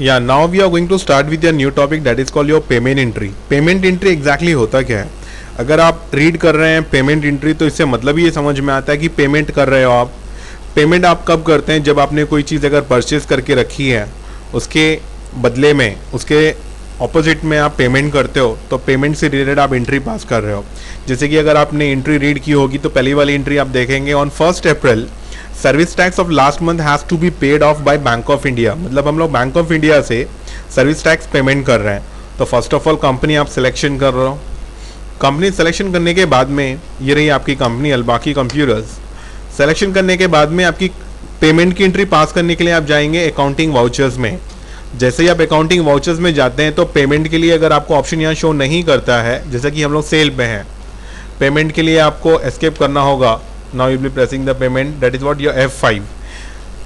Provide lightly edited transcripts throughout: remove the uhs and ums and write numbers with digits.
Yeah, now we are going to start with a new topic that is called your payment entry. Payment entry exactly होता क्या है? अगर आप read कर रहे हैं पेमेंट एंट्री तो इससे मतलब ये समझ में आता है कि पेमेंट कर रहे हो आप. पेमेंट आप कब करते हैं? जब आपने कोई चीज़ अगर परचेज करके रखी है, उसके बदले में उसके ऑपोजिट में आप पेमेंट करते हो, तो पेमेंट से रिलेटेड आप एंट्री पास कर रहे हो. जैसे कि अगर आपने एंट्री रीड की होगी तो पहली वाली एंट्री आप देखेंगे on 1 April service tax of last month has to be paid off by Bank of India. मतलब हम लोग बैंक ऑफ इंडिया से सर्विस टैक्स पेमेंट कर रहे हैं. तो फर्स्ट ऑफ ऑल कंपनी आप सिलेक्शन कर रहे हो. कंपनी सिलेक्शन करने के बाद में ये रही आपकी कंपनी अलबाकी कंप्यूटर्स. सिलेक्शन करने के बाद में आपकी पेमेंट की एंट्री पास करने के लिए आप जाएंगे अकाउंटिंग वाउचर्स में. जैसे ही आप अकाउंटिंग वाउचर्स में जाते हैं तो पेमेंट के लिए अगर आपको ऑप्शन यहाँ शो नहीं करता है, जैसे कि हम लोग सेल पे हैं, पेमेंट के लिए आपको एस्केप करना होगा. Now you will B pressing the payment, that is what your F5.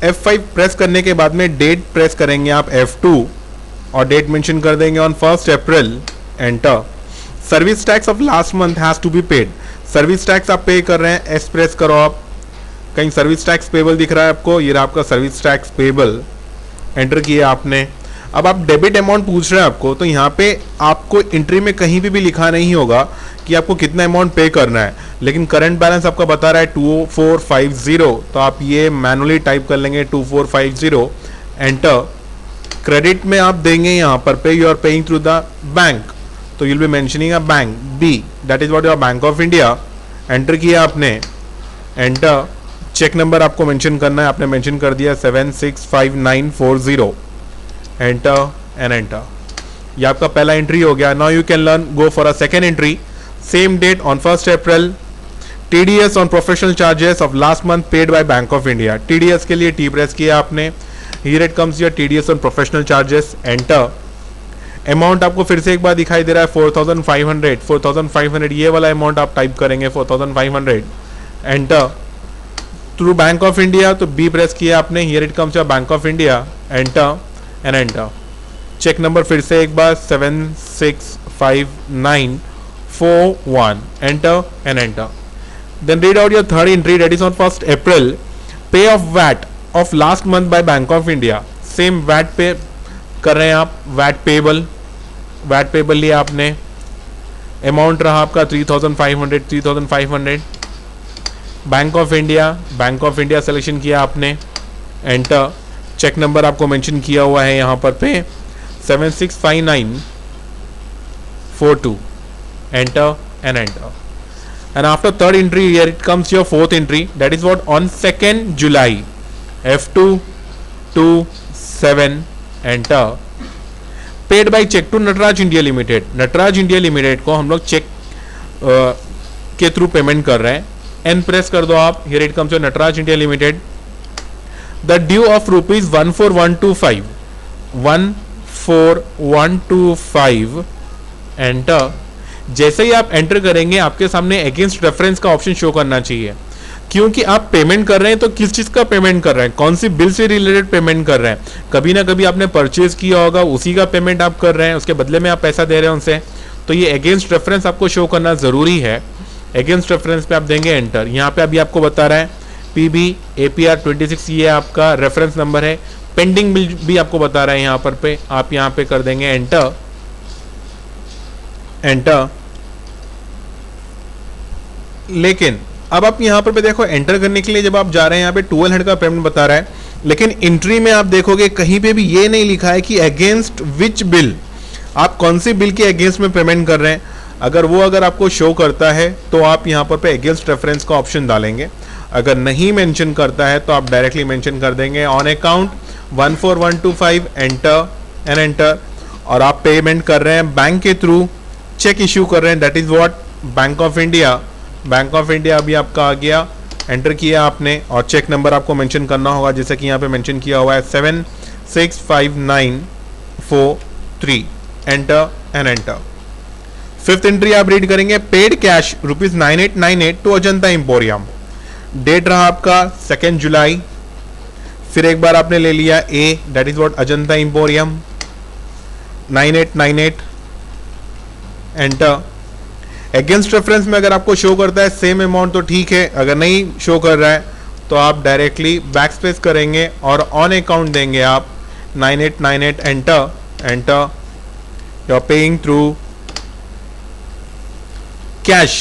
F5 press करने के बाद में डेट प्रेस करेंगे आप F2 और डेट मेंशन कर देंगे on 1 April. Enter. Service tax of last month has to be paid. Service tax आप पे कर रहे हैं, एस प्रेस करो आप. कहीं सर्विस टैक्स पेबल दिख रहा है आपको, ये रहा आपका सर्विस टैक्स पेबल. एंटर किया आपने. अब आप डेबिट अमाउंट पूछ रहे हैं आपको, तो यहाँ पे आपको एंट्री में कहीं भी लिखा नहीं होगा कि आपको कितना अमाउंट पे करना है, लेकिन करंट बैलेंस आपका बता रहा है 2450, तो आप ये मैनुअली टाइप कर लेंगे 2450. एंटर. क्रेडिट में आप देंगे यहाँ पर पे you are paying through the bank, तो you will be mentioning a bank B, that is what your Bank of India. Enter किया आपने. एंटर. चेक नंबर आपको मेंशन करना है, आपने मेंशन कर दिया 765940. Enter and enter. ये आपका पहला एंट्री हो गया. Now you can learn go for a second entry. Same date on 1 April. TDS on professional charges of last month paid by Bank of India. TDS के लिए T press किया आपने. Here it comes your TDS on professional charges. Enter. Amount आपको फिर से एक बार दिखाई दे रहा है 4500. ये वाला अमाउंट आप टाइप करेंगे 4500. Enter. Through Bank of India, तो बी प्रेस किया आपने. Here it comes your Bank of India. Enter and enter. Check number फिर से एक बार 765941. Enter and enter. Then read out your third entry, that is on 1 April. Pay off VAT of last month by Bank of India. Same VAT pay कर रहे हैं आप. VAT payable लिया आपने. अमाउंट रहा आपका 3500. बैंक ऑफ इंडिया सिलेक्शन किया आपने. एंटर. चेक नंबर आपको मेंशन किया हुआ है यहाँ पर पे 765942. Enter and enter. And after third entry here it comes your fourth entry, that is what on 2 July. F227. Enter. Paid by cheque to Nataraj India Limited. Nataraj India Limited को हम लोग चेक के थ्रू पेमेंट कर रहे हैं. N press कर दो आप. Here it comes your Nataraj India Limited. The due of rupees 14125. Enter. जैसे ही आप एंटर करेंगे आपके सामने अगेंस्ट रेफरेंस का ऑप्शन शो करना चाहिए, क्योंकि आप पेमेंट कर रहे हैं तो किस चीज का पेमेंट कर रहे हैं, कौन सी बिल से रिलेटेड पेमेंट कर रहे हैं. कभी ना कभी आपने परचेज किया होगा, उसी का पेमेंट आप कर रहे हैं, उसके बदले में आप पैसा दे रहे हैं उनसे, तो ये अगेंस्ट रेफरेंस आपको शो करना जरूरी है. अगेंस्ट रेफरेंस पे आप देंगे एंटर. यहाँ पे अभी आपको बता रहा है PB APR 26, ये आपका रेफरेंस नंबर है. पेंडिंग बिल भी आपको बता रहा है यहाँ पर पे, आप यहाँ पे कर देंगे एंटर. लेकिन अब आप यहाँ पर देखो, एंटर करने के लिए जब आप जा रहे हैं यहाँ पे 1200 का पेमेंट बता रहा है, लेकिन एंट्री में आप देखोगे कहीं पे भी ये नहीं लिखा है कि अगेंस्ट विच बिल, आप कौन सी बिल के अगेंस्ट में पेमेंट कर रहे हैं. अगर आपको शो करता है तो आप यहाँ पर पे अगेंस्ट रेफरेंस का ऑप्शन डालेंगे. अगर नहीं मेंशन करता है तो आप डायरेक्टली मेंशन कर देंगे on account 14125. Enter and enter. और आप पेमेंट कर रहे हैं बैंक के थ्रू, चेक इश्यू कर रहे हैं, that is what bank of India. Bank of India अभी आपका आ गया. एंटर किया आपने और चेक नंबर आपको मेंशन करना होगा, जैसे कि यहाँ पे मेंशन किया हुआ है 765943. Enter and enter. Fifth entry आप रीड करेंगे. Paid cash ₹9898 to Ajanta Emporium. Date रहा आपका 2 जुलाई. फिर एक बार आपने ले लिया ए, that is what Ajanta emporium 9898. Enter. Against reference में अगर आपको शो करता है सेम अमाउंट तो ठीक है, अगर नहीं शो कर रहा है तो आप डायरेक्टली बैक स्पेस करेंगे और ऑन अकाउंट देंगे आप 9898 enter you are paying through cash,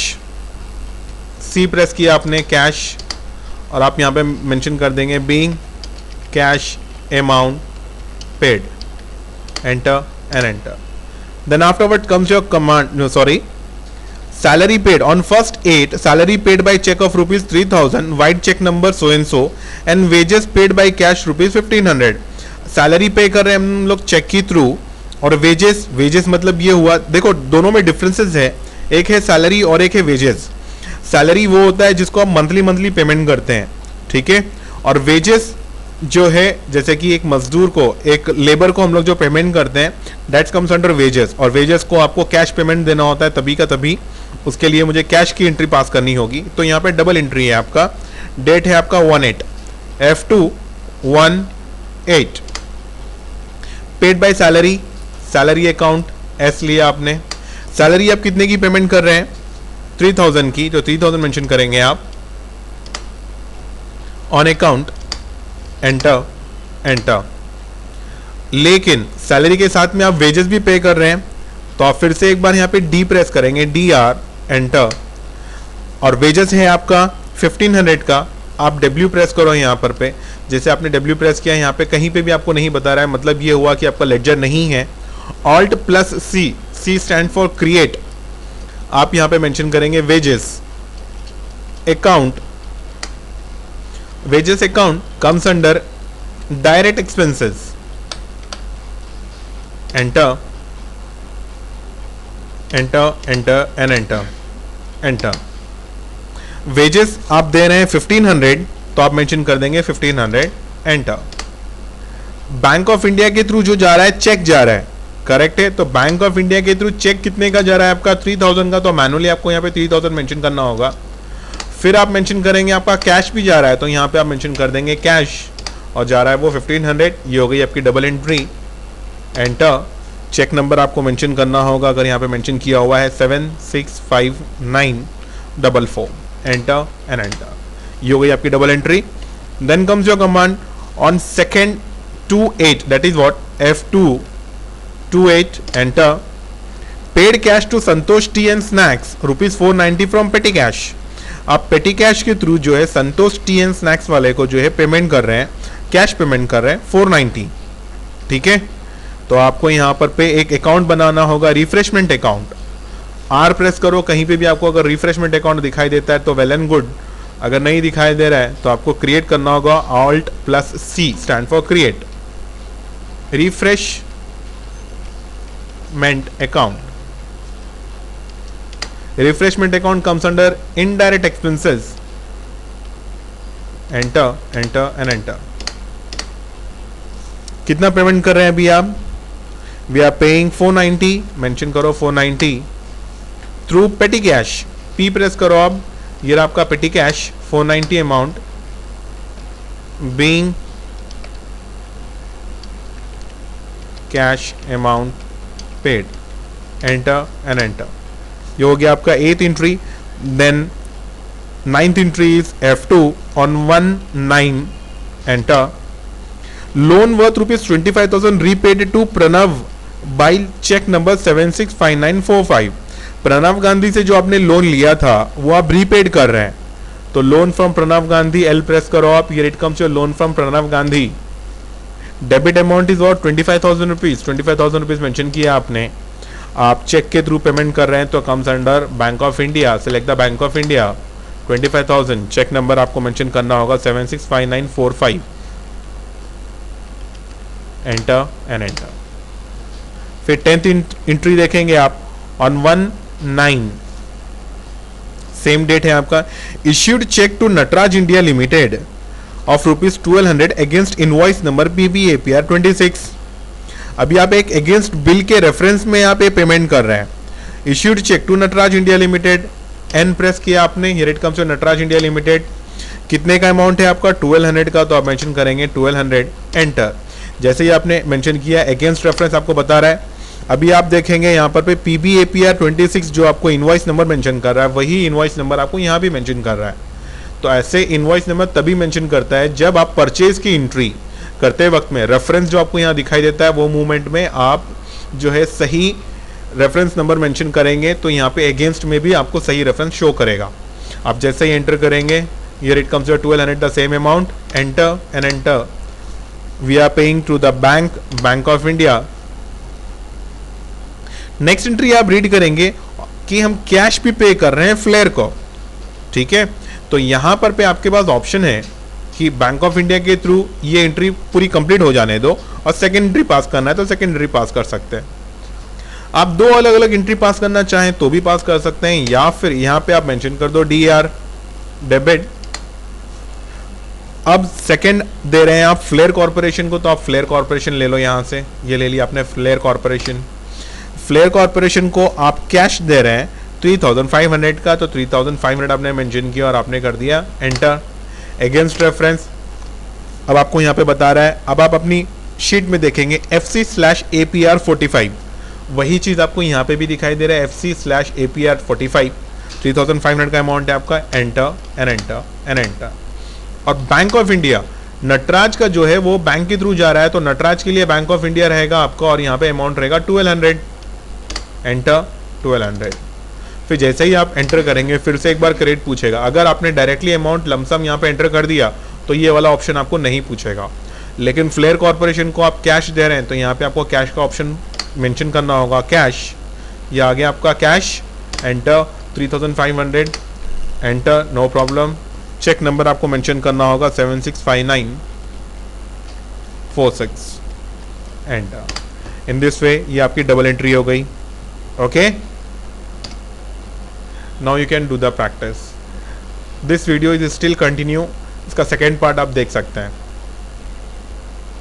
C press किया आपने कैश, और आप यहाँ पे मेंशन कर देंगे being cash amount paid, enter and enter. Then afterward comes your command, no sorry, salary paid on first 8 salary paid by check of rupees 3000 white check number so and wages paid by cash rupees 1500. Salary पे कर रहे हैं हम लोग check के through, और wages मतलब ये हुआ, देखो दोनों में डिफरेंसेस है, एक है सैलरी और एक है वेजेस. सैलरी वो होता है जिसको आप मंथली पेमेंट करते हैं, ठीक है, और वेजेस जो है जैसे कि एक मजदूर को, एक लेबर को हम लोग जो पेमेंट करते हैं, दैट्स कम्स अंडर वेजेस, और वेजेस को आपको कैश पेमेंट देना होता है तभी का तभी, उसके लिए मुझे कैश की एंट्री पास करनी होगी. तो यहाँ पे डबल एंट्री है आपका, डेट है आपका 18 F218, paid by salary, salary account S लिया आपने. सैलरी आप कितने की पेमेंट कर रहे हैं, 3000 की, तो 3000 मेंशन करेंगे आप, ऑन अकाउंट, एंटर एंटर. लेकिन सैलरी के साथ में आप वेजेस भी पे कर रहे हैं, तो आप फिर से एक बार यहाँ पे डी प्रेस करेंगे, DR, एंटर, और वेजेस है आपका 1500 का, आप W प्रेस करो यहाँ पर पे, जैसे आपने W प्रेस किया यहाँ पे कहीं पे भी आपको नहीं बता रहा है, मतलब ये हुआ कि आपका लेडजर नहीं है. Alt plus C stand for create, आप यहाँ पे मेंशन करेंगे wages account, wages account comes under direct expenses, enter enter enter and enter enter. Wages आप दे रहे हैं 1500, तो आप मेंशन कर देंगे 1500, एंटर. बैंक ऑफ इंडिया के थ्रू जो जा रहा है चेक जा रहा है, करेक्ट है, तो बैंक ऑफ इंडिया के थ्रू चेक कितने का जा रहा है आपका, 3000 का, तो मैनुअली आपको यहाँ पे 3000 मेंशन करना होगा. फिर आप मेंशन करेंगे आपका कैश भी जा रहा है, तो यहाँ पे आप मेंशन कर देंगे कैश, और जा रहा है वो 1500. ये हो गई आपकी double entry, enter. Check number आपको मेंशन करना होगा, अगर यहाँ पे मेंशन किया हुआ है 7659444, एंटर एंड एंटर. ये हो गई आपकी double entry. Then comes your command on second 28, that is what, F228, enter. Paid cash to Santosh tea and snacks rupees 490 from petty cash. आप पेटी कैश के थ्रू जो है संतोष टी एंड स्नैक्स वाले को जो है पेमेंट कर रहे हैं, कैश पेमेंट कर रहे हैं 490, ठीक है. तो आपको यहाँ पर पे एक अकाउंट बनाना होगा, रिफ्रेशमेंट अकाउंट. R प्रेस करो, कहीं पे भी आपको अगर रिफ्रेशमेंट अकाउंट दिखाई देता है तो वेल एंड गुड, अगर नहीं दिखाई दे रहा है तो आपको क्रिएट करना होगा, Alt plus C stand for create, refreshment account. Refreshment account comes under indirect expenses, enter enter and enter. कितना पेमेंट कर रहे हैं अभी आप, वी आर पेइंग 490, मेंशन करो 490 थ्रू पेटी कैश, P प्रेस करो आप, ये रहा आपका petty cash 490 amount, being cash amount paid, enter and enter. ये हो गया आपका 8th entry. Then 9th entry is F219, enter. Loan worth rupees 25,000 repaid to Pranav by cheque number 765945. Pranav Gandhi से जो आपने लोन लिया था वो आप रीपेड कर रहे हैं, तो loan from Pranav Gandhi, L press करो आप, here it comes your loan from Pranav Gandhi. Debit amount is what 25,000 rupees, 25,000 rupees mention किया आपने. आप चेक के थ्रू पेमेंट कर रहे हैं तो comes under Bank of India, select the Bank of India, 25,000. Cheque number आपको मेंशन करना होगा 765945, एंटर एंड एंटर. फिर 10th एंट्री देखेंगे आप ऑन 19, सेम डेट है आपका, issued cheque to Nataraj India Limited of rupees 1200 against invoice number PBAPR 26. अभी आप एक अगेंस्ट बिल के रेफरेंस में आप ये पेमेंट कर रहे हैं. Issued cheque to Nataraj India Limited, N press किया आपने, here it comes to Nataraj India Limited. कितने का अमाउंट है आपका, 1200 का, तो आप मेंशन करेंगे 1200, एंटर. जैसे ही आपने मेंशन किया, अगेंस्ट रेफरेंस आपको बता रहा है. अभी आप देखेंगे यहाँ पर पे PBAPR 26 जो आपको इनवॉइस नंबर मेंशन कर रहा है, वही इनवॉइस नंबर आपको यहाँ भी मेंशन कर रहा है. तो ऐसे इनवॉइस नंबर तभी मेंशन करता है जब आप परचेज की एंट्री करते वक्त में रेफरेंस जो आपको यहाँ दिखाई देता है वो मूवमेंट में आप जो है सही रेफरेंस नंबर मेंशन करेंगे तो यहाँ पे अगेंस्ट में भी आपको सही रेफरेंस शो करेगा। आप जैसे ही एंटर करेंगे, here it comes your 1200 the same amount, enter and enter, we are paying to the Bank of India. Next entry आप रीड करेंगे कि हम कैश भी पे कर रहे हैं फ्लेयर को, ठीक है। तो यहां पर पे आपके पास ऑप्शन है कि बैंक ऑफ इंडिया के थ्रू ये एंट्री पूरी कंप्लीट हो जाने दो और सेकेंड एंट्री पास करना है तो सेकेंड एंट्री पास कर सकते हैं। आप दो अलग अलग एंट्री पास करना चाहें तो भी पास कर सकते हैं, या फिर यहां पे आप मेंशन कर दो डीआर डेबिट। अब सेकंड दे रहे हैं आप फ्लेयर कॉर्पोरेशन को, तो आप फ्लेयर कॉर्पोरेशन ले लो, यहां से ये ले लिया आपने फ्लेयर कॉर्पोरेशन। फ्लेयर कॉर्पोरेशन को आप कैश दे रहे हैं 3500 का, तो 3500 आपने मेंशन किया और आपने कर दिया एंटर। अगेंस्ट रेफरेंस अब आपको यहाँ पे बता रहा है, अब आप अपनी शीट में देखेंगे FC/APR 45, वही चीज़ आपको यहाँ पे भी दिखाई दे रहा है FC/APR 45, 3500 का अमाउंट है आपका, enter and enter and enter. और बैंक ऑफ इंडिया नटराज का जो है वो बैंक के थ्रू जा रहा है, तो नटराज के लिए बैंक ऑफ इंडिया रहेगा आपका और यहाँ पे अमाउंट रहेगा 1200, एंटर 1200। फिर जैसे ही आप एंटर करेंगे फिर से एक बार क्रेडिट पूछेगा। अगर आपने डायरेक्टली अमाउंट लमसम यहाँ पे एंटर कर दिया तो ये वाला ऑप्शन आपको नहीं पूछेगा, लेकिन फ्लेयर कॉर्पोरेशन को आप कैश दे रहे हैं तो यहाँ पे आपको कैश का ऑप्शन मेंशन करना होगा, कैश, ये आ गया आपका cash, enter 3500, enter, no problem. Cheque number आपको मेंशन करना होगा 765946, एंटर। इन दिस वे ये आपकी डबल एंट्री हो गई। Okay, now you can do the practice. This video is still continue, इसका सेकेंड पार्ट आप देख सकते हैं।